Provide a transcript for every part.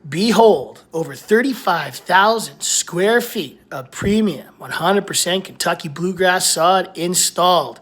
Behold, over 35,000 square feet of premium 100% Kentucky bluegrass sod installed.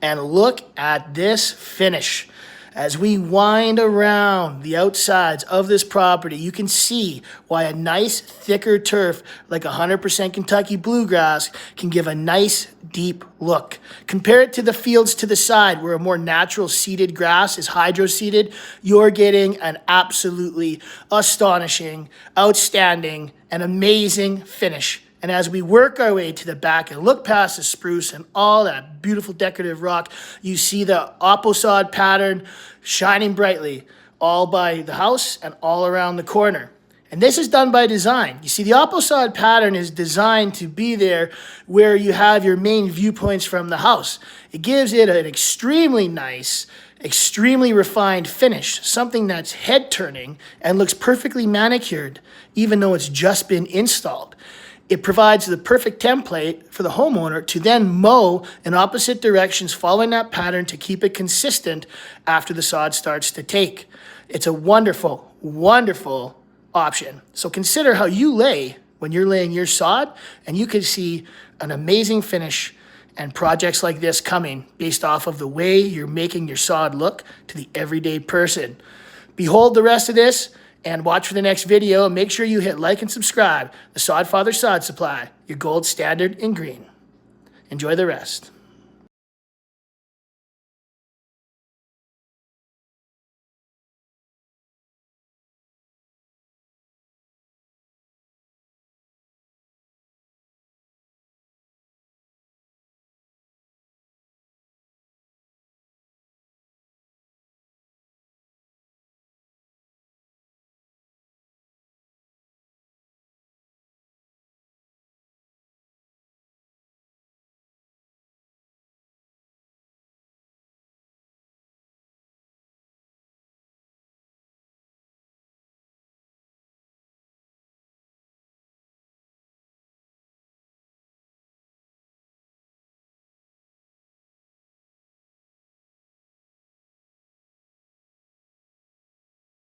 And look at this finish. As we wind around the outsides of this property, you can see why a nice thicker turf like 100% Kentucky bluegrass can give a nice deep look. Compare it to the fields to the side where a more natural seeded grass is hydro-seeded. You're getting an absolutely astonishing, outstanding, and amazing finish. And as we work our way to the back and look past the spruce and all that beautiful decorative rock, you see the opposod pattern shining brightly all by the house and all around the corner. And this is done by design. You see, the opposod pattern is designed to be there where you have your main viewpoints from the house. It gives it an extremely nice, extremely refined finish, something that's head-turning and looks perfectly manicured, even though it's just been installed. It provides the perfect template for the homeowner to then mow in opposite directions following that pattern to keep it consistent after the sod starts to take. It's a wonderful, wonderful option. So consider how you lay when you're laying your sod, and you can see an amazing finish and projects like this coming based off of the way you're making your sod look to the everyday person. Behold the rest of this and watch for the next video, and make sure you hit like and subscribe. The Sod Father Sod Supply, your gold standard in green. Enjoy the rest.